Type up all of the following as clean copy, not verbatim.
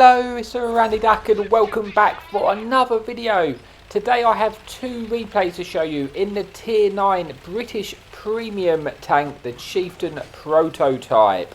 Hello, it's Randy Duck and welcome back for another video. Today I have two replays to show you in the Tier 9 British Premium tank, the Chieftain Prototype.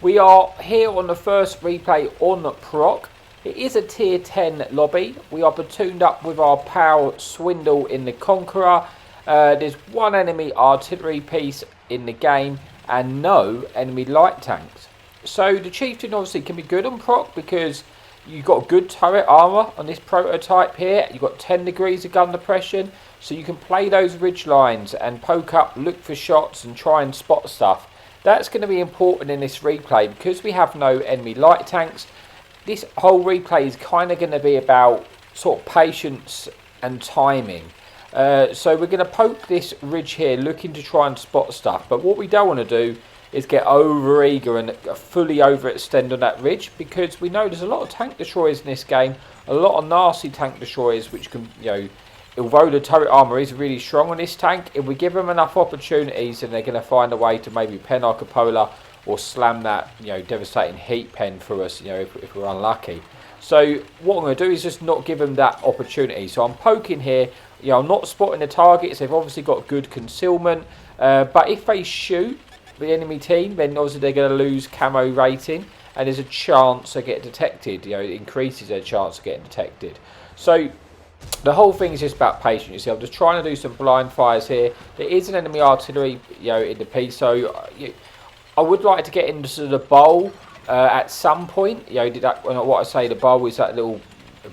We are here on the first replay on Proc. It is a Tier 10 lobby. We are platooned up with our pal Swindle in the Conqueror. There's one enemy artillery piece in the game and no enemy light tanks. So the Chieftain obviously can be good on proc because you've got good turret armour on this prototype here. You've got 10 degrees of gun depression, so you can play those ridge lines and poke up, look for shots and try and spot stuff. That's going to be important in this replay because we have no enemy light tanks. This whole replay is kind of going to be about sort of patience and timing. So we're going to poke this ridge here looking to try and spot stuff, but what we don't want to do is get over eager and fully overextend on that ridge, because we know there's a lot of tank destroyers in this game, a lot of nasty tank destroyers which can, although the turret armour is really strong on this tank, if we give them enough opportunities then they're going to find a way to maybe pen our cupola or slam that devastating heat pen for us, if we're unlucky. So what I'm going to do is just not give them that opportunity. So I'm poking here, I'm not spotting the targets. They've obviously got good concealment, but if they shoot the enemy team, then obviously they're going to lose camo rating and there's a chance they get detected. It increases their chance of getting detected. So the whole thing is just about patience. You see, I'm just trying to do some blind fires here. There is an enemy artillery in the piece, so I would like to get into the bowl at some point. What I say, the bowl is that little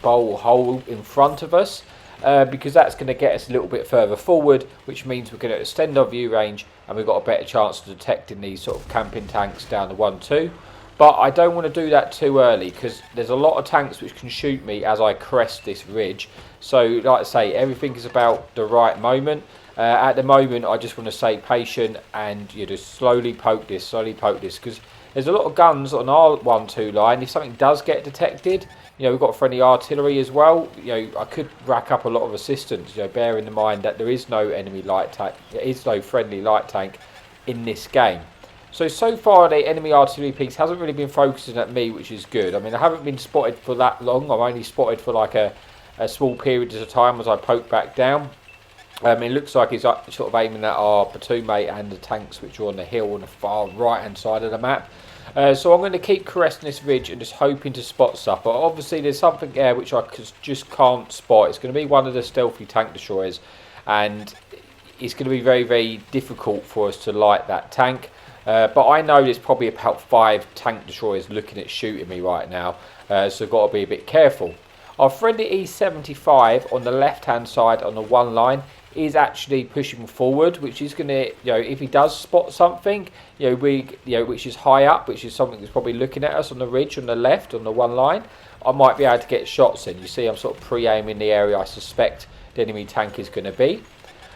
bowl hole in front of us, because that's going to get us a little bit further forward, which means we're going to extend our view range and we've got a better chance of detecting these sort of camping tanks down the 1-2. But I don't want to do that too early because there's a lot of tanks which can shoot me as I crest this ridge. So like I say, everything is about the right moment. At the moment I just want to stay patient and just slowly poke this, because there's a lot of guns on our 1-2 line. If something does get detected, we've got friendly artillery as well. I could rack up a lot of assistance, bearing in mind that there is no enemy light tank, there is no friendly light tank in this game. So far the enemy artillery piece hasn't really been focusing at me, which is good. I mean, I haven't been spotted for that long. I'm only spotted for like a small period at a time as I poke back down. It looks like he's sort of aiming at our platoon mate and the tanks which are on the hill on the far right hand side of the map. So I'm going to keep caressing this ridge and just hoping to spot stuff. But obviously there's something there which I just can't spot. It's going to be one of the stealthy tank destroyers, and it's going to be very, very difficult for us to light that tank. But I know there's probably about 5 tank destroyers looking at shooting me right now, so I've got to be a bit careful. Our friendly E75 on the left hand side on the one line is actually pushing forward, which is going to, if he does spot something, which is high up, which is something that's probably looking at us on the ridge on the left on the one line, I might be able to get shots in. You see, I'm sort of pre-aiming the area I suspect the enemy tank is going to be.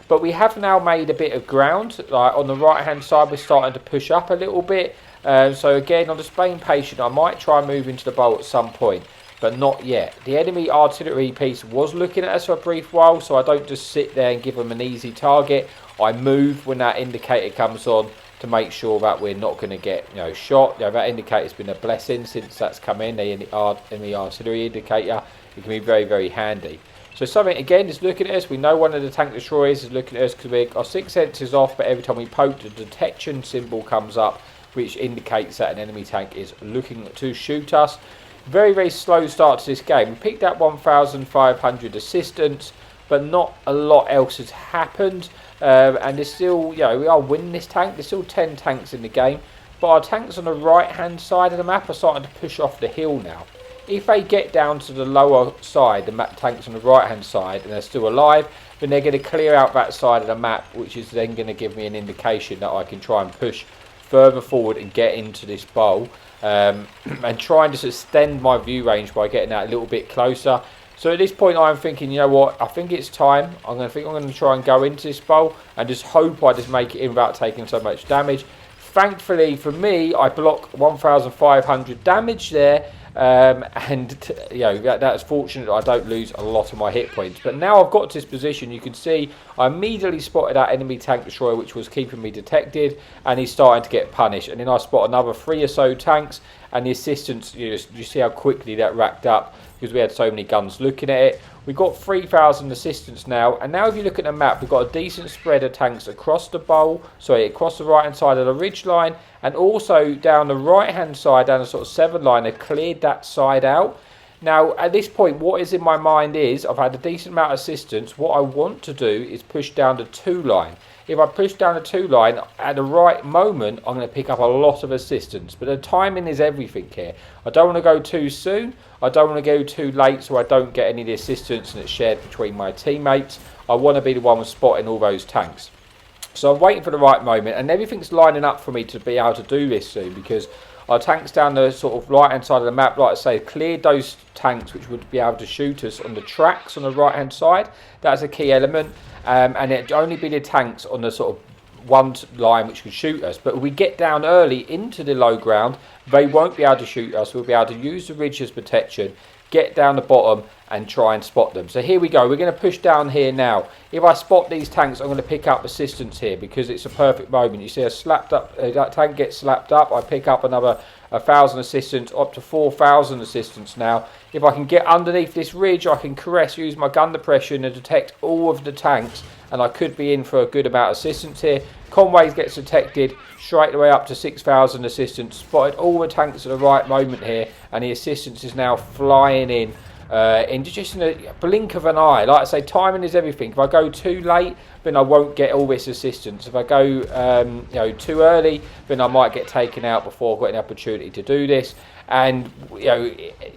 But we have now made a bit of ground. Like on the right hand side, we're starting to push up a little bit. So again, I'm just being patient. I might try and move into the bowl at some point, but not yet. The enemy artillery piece was looking at us for a brief while, so I don't just sit there and give them an easy target. I move when that indicator comes on to make sure that we're not going to get shot. That indicator's been a blessing since that's come in. The enemy artillery indicator, it can be very, very handy. So something again is looking at us. We know one of the tank destroyers is looking at us because our 6 senses off, but every time we poke, the detection symbol comes up, which indicates that an enemy tank is looking to shoot us. Very, very slow start to this game. We picked up 1,500 assistance, but not a lot else has happened. And there's still, we are winning this tank. There's still 10 tanks in the game, but our tanks on the right-hand side of the map are starting to push off the hill now. If they get down to the lower side, the map tanks on the right-hand side, and they're still alive, then they're going to clear out that side of the map, which is then going to give me an indication that I can try and push further forward and get into this bowl. And try and just extend my view range by getting that a little bit closer. So at this point I'm thinking, I think it's time. I'm going to try and go into this bowl and just hope I just make it in without taking so much damage. Thankfully for me, I block 1,500 damage there. That's fortunate that I don't lose a lot of my hit points. But now I've got to this position, you can see I immediately spotted that enemy tank destroyer which was keeping me detected, and he's starting to get punished. And then I spot another 3 or so tanks, and the assistance, you see how quickly that racked up because we had so many guns looking at it. We've got 3,000 assistance now, and now if you look at the map, we've got a decent spread of tanks across the bowl, across the right hand side of the ridge line, and also down the right hand side, down the sort of 7 line, they've cleared that side out. Now at this point, what is in my mind is I've had a decent amount of assistance. What I want to do is push down the 2 line. If I push down the 2 line at the right moment, I'm going to pick up a lot of assistance. But the timing is everything here. I don't want to go too soon. I don't want to go too late so I don't get any of the assistance and it's shared between my teammates. I want to be the one spotting all those tanks. So I'm waiting for the right moment, and everything's lining up for me to be able to do this soon, because our tanks down the sort of right hand side of the map, like I say, cleared those tanks which would be able to shoot us on the tracks on the right hand side. That's a key element, and it'd only be the tanks on the sort of 1 line which could shoot us. But if we get down early into the low ground, they won't be able to shoot us. We'll be able to use the ridge as protection, get down the bottom and try and spot them. So here we go, we're going to push down here now. If I spot these tanks, I'm going to pick up assistance here because it's a perfect moment. You see a slapped up, that tank gets slapped up, I pick up another 1,000 assistance, up to 4,000 assistance now. If I can get underneath this ridge, I can use my gun depression and detect all of the tanks, and I could be in for a good amount of assistance here. Conways gets detected, straight away up to 6,000 assistance, spotted all the tanks at the right moment here, and the assistance is now flying in just in a blink of an eye. Like I say, timing is everything. If I go too late, then I won't get all this assistance. If I go too early, then I might get taken out before I've got an opportunity to do this. And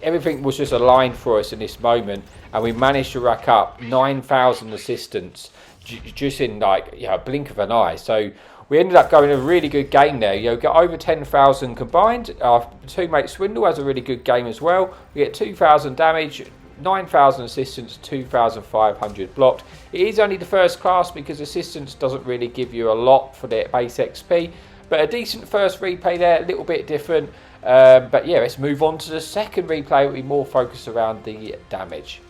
everything was just aligned for us in this moment, and we managed to rack up 9,000 assistance just in like a blink of an eye. So we ended up going a really good game there. Got over 10,000 combined. Our teammate Swindle has a really good game as well. We get 2,000 damage, 9,000 assistance, 2,500 blocked. It is only the first class because assistance doesn't really give you a lot for the base XP. But a decent first replay there, a little bit different. But yeah, let's move on to the second replay. We'll be more focused around the damage.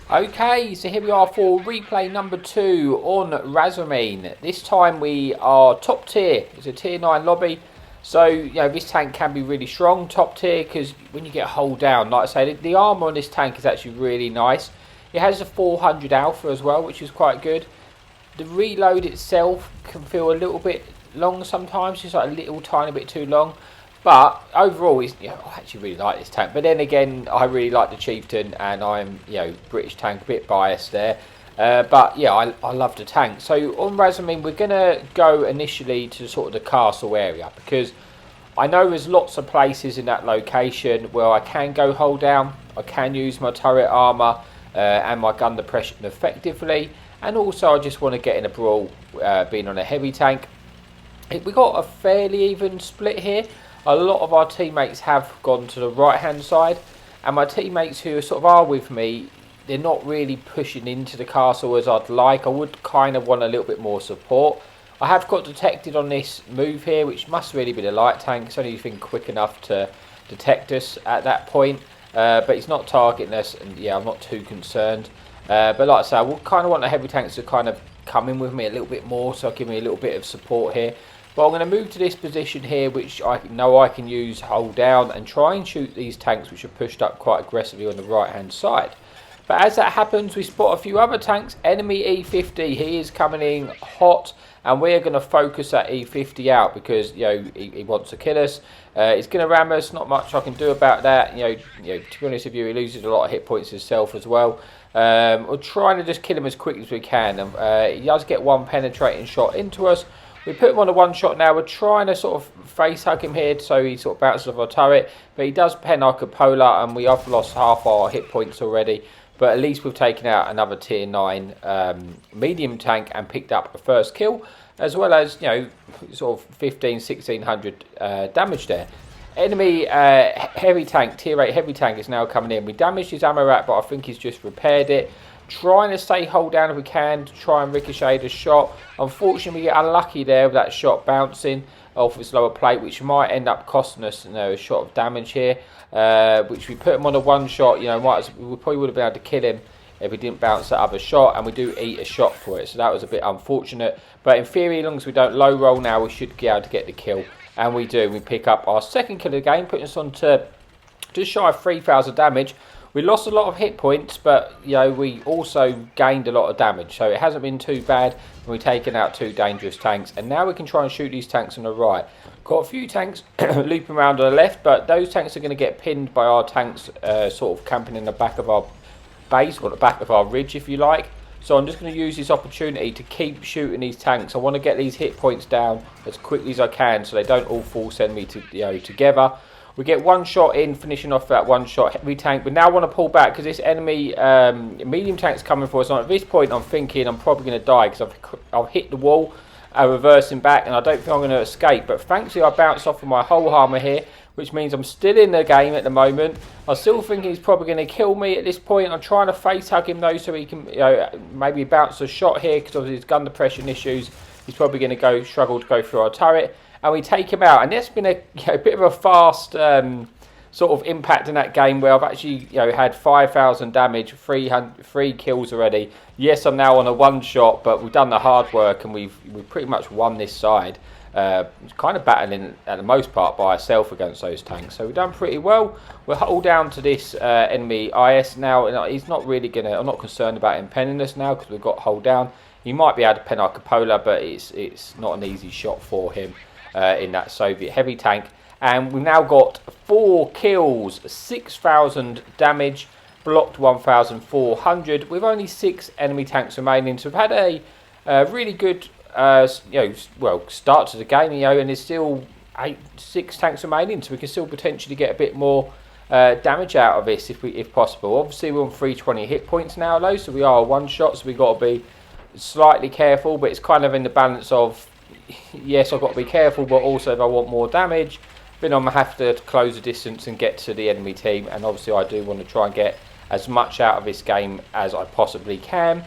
Okay, so here we are for replay number 2 on Razinai. This time we are top tier. It's a tier 9 lobby. So, this tank can be really strong, top tier, because when you get hold down, like I say, the armour on this tank is actually really nice. It has a 400 alpha as well, which is quite good. The reload itself can feel a little bit long sometimes, just like a little tiny bit too long. But overall, I actually really like this tank. But then again, I really like the Chieftain, and I'm, British tank, a bit biased there. But yeah, I love the tank. So on Razinai, we're going to go initially to sort of the castle area, because I know there's lots of places in that location where I can go hold down. I can use my turret armour and my gun depression effectively. And also I just want to get in a brawl being on a heavy tank. We got a fairly even split here. A lot of our teammates have gone to the right hand side, and my teammates who sort of are with me, they're not really pushing into the castle as I'd like. I would kind of want a little bit more support. I have got detected on this move here, which must really be the light tank. It's only been quick enough to detect us at that point, but it's not targeting us, and yeah, I'm not too concerned. But like I say, I would kind of want the heavy tanks to kind of come in with me a little bit more, so give me a little bit of support here. But I'm going to move to this position here, which I know I can use hold down and try and shoot these tanks which are pushed up quite aggressively on the right hand side. But as that happens, we spot a few other tanks. Enemy E50, he is coming in hot, and we're going to focus that E50 out because he wants to kill us. He's going to ram us. Not much I can do about that. To be honest with you, he loses a lot of hit points himself as well. We're trying to just kill him as quickly as we can. He does get one penetrating shot into us. We put him on a one shot now. We're trying to sort of face hug him here so he sort of bounces off our turret. But he does pen our cupola, and we have lost half our hit points already. But at least we've taken out another tier 9 medium tank and picked up a first kill, as well as, sort of 1,500-1,600 damage there. Enemy heavy tank, tier 8 heavy tank is now coming in. We damaged his ammo rack, but I think he's just repaired it. Trying to stay hold down if we can to try and ricochet the shot. Unfortunately, we get unlucky there with that shot bouncing off his lower plate, which might end up costing us a shot of damage here. Which we put him on a one shot. We probably would have been able to kill him if he didn't bounce that other shot, and we do eat a shot for it. So that was a bit unfortunate. But in theory, as long as we don't low roll now, we should be able to get the kill And we do. We pick up our second kill of the game, putting us on to just shy of 3,000 damage. We lost a lot of hit points, but you know, we also gained a lot of damage, so it hasn't been too bad. We've taken out 2 dangerous tanks, and now we can try and shoot these tanks on the right. Got a few tanks looping around on the left, but those tanks are going to get pinned by our tanks sort of camping in the back of our base, or the back of our ridge if you like. So I'm just going to use this opportunity to keep shooting these tanks. I want to get these hit points down as quickly as I can so they don't all force enemy together. We get 1 shot in, finishing off that 1 shot heavy tank. We now want to pull back because this enemy medium tank's coming for us. And at this point, I'm thinking I'm probably going to die because I've hit the wall, reversing back, and I don't think I'm going to escape. But thankfully, I bounced off of my whole armour here, which means I'm still in the game at the moment. I still think he's probably going to kill me at this point. I'm trying to face hug him though, so he can maybe bounce a shot here because of his gun depression issues. He's probably going to struggle to go through our turret. And we take him out, and that's been a bit of a fast sort of impact in that game where I've actually had 5,000 damage, 3 kills already. Yes, I'm now on a 1 shot, but we've done the hard work and we've pretty much won this side. Kind of battling at the most part by ourselves against those tanks, so we've done pretty well. We'll hold down to this enemy IS now. He's not really gonna. I'm not concerned about him penning us now because we've got hold down. He might be able to pen our cupola, but it's not an easy shot for him. In that Soviet heavy tank, and we've now got 4 kills, 6,000 damage, blocked 1,400 with only 6 enemy tanks remaining. So we've had a really good start to the game, and there's still 6 tanks remaining, so we can still potentially get a bit more damage out of this if possible. Obviously we're on 320 hit points now though, so we are 1 shot, so we've got to be slightly careful, but it's kind of in the balance of yes, I've got to be careful, but also if I want more damage, then I'm going to have to close the distance and get to the enemy team. And obviously I do want to try and get as much out of this game as I possibly can.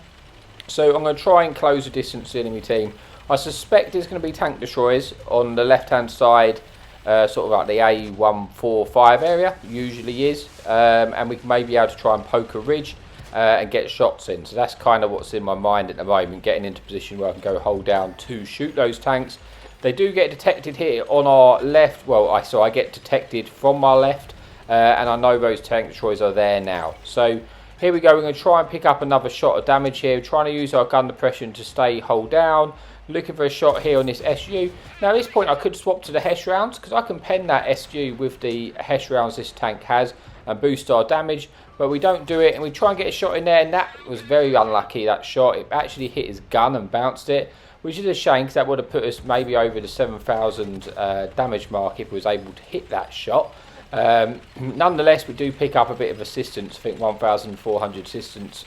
So I'm going to try and close the distance to the enemy team. I suspect there's going to be tank destroyers on the left hand side, sort of like the A145 area, usually is. And we may be able to try and poke a ridge and get shots in. So that's kind of what's in my mind at the moment, getting into a position where I can go hold down to shoot those tanks. They do get detected here on our left. Well, I get detected from my left, and I know those tank destroyers are there now. So here we go. We're going to try and pick up another shot of damage here. We're trying to use our gun depression to stay hold down. Looking for a shot here on this SU. Now at this point I could swap to the HESH rounds because I can pen that SU with the HESH rounds this tank has and boost our damage, but we don't do it, and we try and get a shot in there, and that was very unlucky, that shot. It actually hit his gun and bounced it, which is a shame because that would have put us maybe over the 7,000 damage mark if we was able to hit that shot. Nonetheless, we do pick up a bit of assistance. I think 1,400 assistance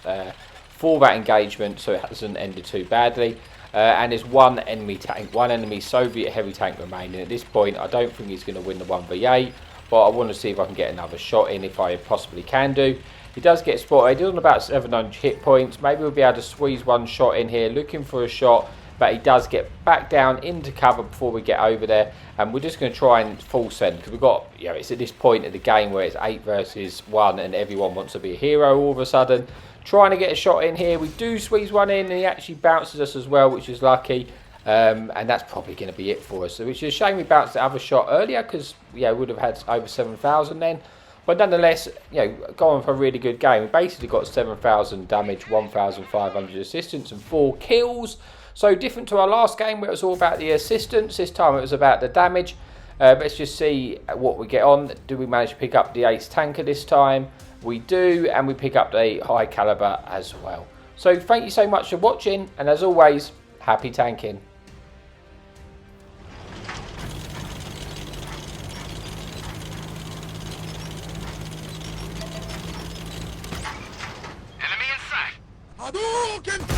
for that engagement, so it hasn't ended too badly. And there's 1 enemy tank, 1 enemy Soviet heavy tank remaining. At this point, I don't think he's going to win the 1v8, but I want to see if I can get another shot in if I possibly can do. He does get spotted. He's on about 700 hit points. Maybe we'll be able to squeeze 1 shot in here, looking for a shot, but he does get back down into cover before we get over there. And we're just going to try and full send because we've got, it's at this point of the game where it's 8 versus 1 and everyone wants to be a hero all of a sudden. Trying to get a shot in here. We do squeeze 1 in, and he actually bounces us as well, which is lucky. And that's probably going to be it for us. So, which is a shame we bounced the other shot earlier because, we would have had over 7,000 then. But nonetheless, going for a really good game. We basically got 7,000 damage, 1,500 assistance, and 4 kills. So different to our last game where it was all about the assistance. This time it was about the damage. Let's just see what we get on. Do we manage to pick up the ace tanker this time? We do, and we pick up the high caliber as well. So thank you so much for watching, and as always, happy tanking. Enemy in sight. Hadouken!